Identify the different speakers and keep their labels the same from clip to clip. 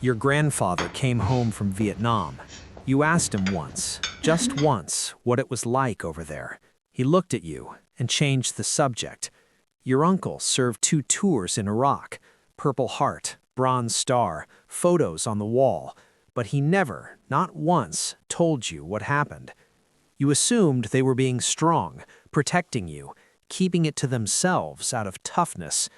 Speaker 1: Your grandfather came home from Vietnam. You asked him once, just once, what it was like over there. He looked at you and changed the subject. Your uncle served 2 tours in Iraq, Purple Heart, Bronze Star, photos on the wall, but he never, not once, told you what happened. You assumed they were being strong, protecting you, keeping it to themselves out of toughness.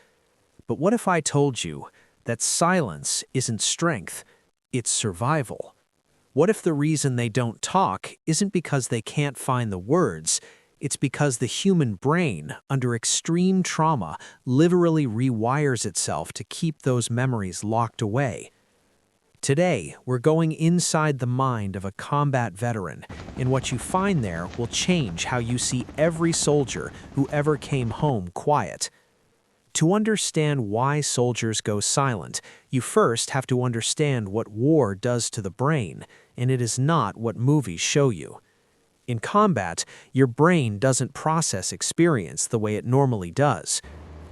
Speaker 1: But what if I told you that silence isn't strength, it's survival? What if the reason they don't talk isn't because they can't find the words, it's because the human brain, under extreme trauma, literally rewires itself to keep those memories locked away? Today, we're going inside the mind of a combat veteran, and what you find there will change how you see every soldier who ever came home quiet. To understand why soldiers go silent, you first have to understand what war does to the brain, and it is not what movies show you. In combat, your brain doesn't process experience the way it normally does.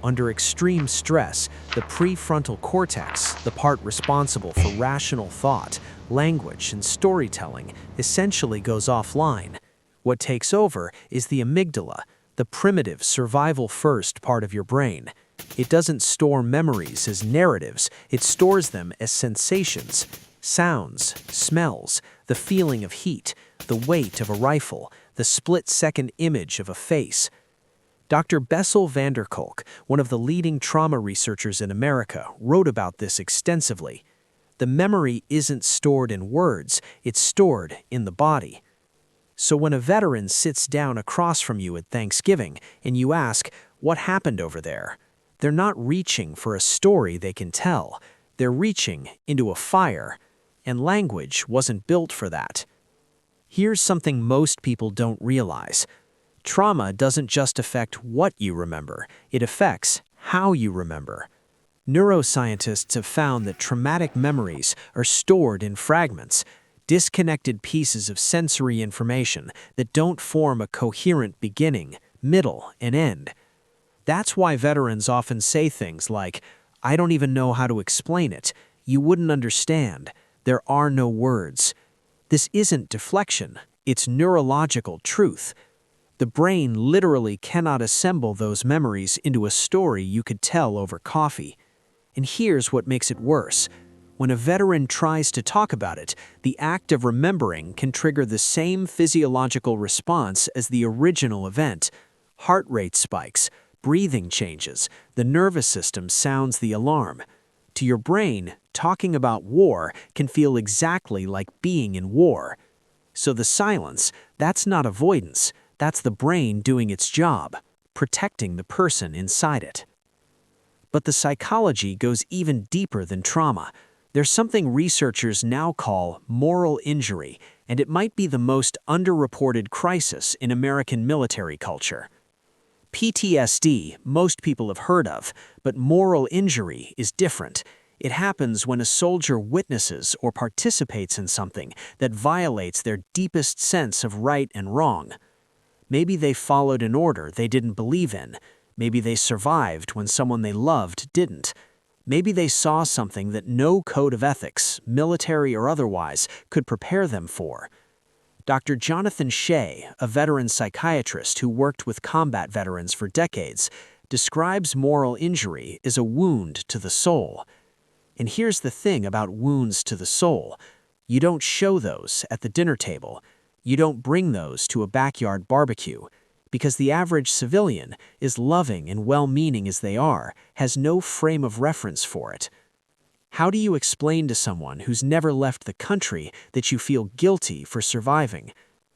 Speaker 1: Under extreme stress, the prefrontal cortex, the part responsible for rational thought, language, and storytelling, essentially goes offline. What takes over is the amygdala, the primitive survival-first part of your brain. It doesn't store memories as narratives, it stores them as sensations, sounds, smells, the feeling of heat, the weight of a rifle, the split-second image of a face. Dr. Bessel van der Kolk, one of the leading trauma researchers in America, wrote about this extensively. The memory isn't stored in words, it's stored in the body. So when a veteran sits down across from you at Thanksgiving and you ask, "What happened over there?" they're not reaching for a story they can tell. They're reaching into a fire, and language wasn't built for that. Here's something most people don't realize. Trauma doesn't just affect what you remember, it affects how you remember. Neuroscientists have found that traumatic memories are stored in fragments, disconnected pieces of sensory information that don't form a coherent beginning, middle, and end. That's why veterans often say things like, "I don't even know how to explain it. You wouldn't understand. There are no words." This isn't deflection, it's neurological truth. The brain literally cannot assemble those memories into a story you could tell over coffee. And here's what makes it worse. When a veteran tries to talk about it, the act of remembering can trigger the same physiological response as the original event. Heart rate spikes, breathing changes, the nervous system sounds the alarm. To your brain, talking about war can feel exactly like being in war. So the silence, that's not avoidance, that's the brain doing its job, protecting the person inside it. But the psychology goes even deeper than trauma. There's something researchers now call moral injury, and it might be the most underreported crisis in American military culture. PTSD, most people have heard of, but moral injury is different. It happens when a soldier witnesses or participates in something that violates their deepest sense of right and wrong. Maybe they followed an order they didn't believe in. Maybe they survived when someone they loved didn't. Maybe they saw something that no code of ethics, military or otherwise, could prepare them for. Dr. Jonathan Shea, a veteran psychiatrist who worked with combat veterans for decades, describes moral injury as a wound to the soul. And here's the thing about wounds to the soul. You don't show those at the dinner table. You don't bring those to a backyard barbecue, because the average civilian, as loving and well-meaning as they are, has no frame of reference for it. How do you explain to someone who's never left the country that you feel guilty for surviving?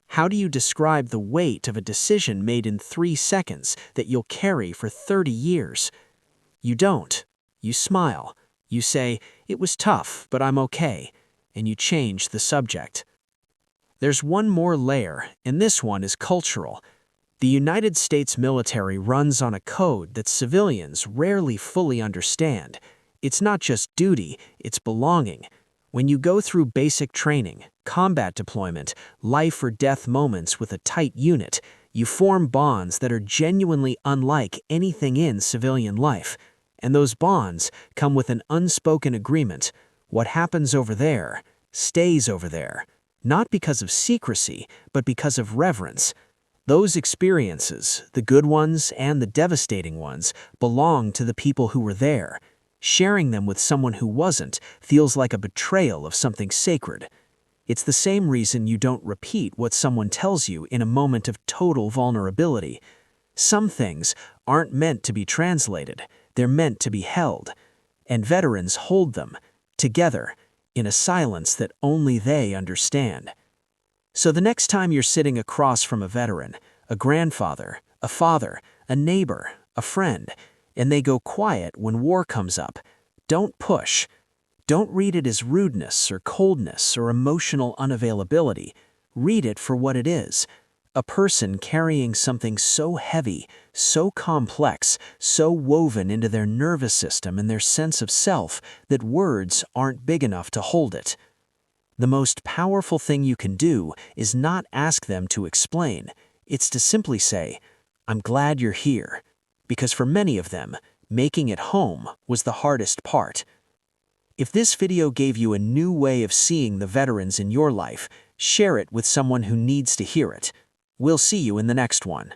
Speaker 1: How do you describe the weight of a decision made in 3 seconds that you'll carry for 30 years? You don't. You smile. You say, "It was tough, but I'm okay," and you change the subject. There's one more layer, and this one is cultural. The United States military runs on a code that civilians rarely fully understand. It's not just duty, it's belonging. When you go through basic training, combat deployment, life or death moments with a tight unit, you form bonds that are genuinely unlike anything in civilian life. And those bonds come with an unspoken agreement. What happens over there stays over there, not because of secrecy, but because of reverence. Those experiences, the good ones and the devastating ones, belong to the people who were there. Sharing them with someone who wasn't feels like a betrayal of something sacred. It's the same reason you don't repeat what someone tells you in a moment of total vulnerability. Some things aren't meant to be translated, they're meant to be held. And veterans hold them, together, in a silence that only they understand. So the next time you're sitting across from a veteran, a grandfather, a father, a neighbor, a friend, and they go quiet when war comes up, don't push. Don't read it as rudeness or coldness or emotional unavailability. Read it for what it is. A person carrying something so heavy, so complex, so woven into their nervous system and their sense of self that words aren't big enough to hold it. The most powerful thing you can do is not ask them to explain. It's to simply say, "I'm glad you're here." Because for many of them, making it home was the hardest part. If this video gave you a new way of seeing the veterans in your life, share it with someone who needs to hear it. We'll see you in the next one.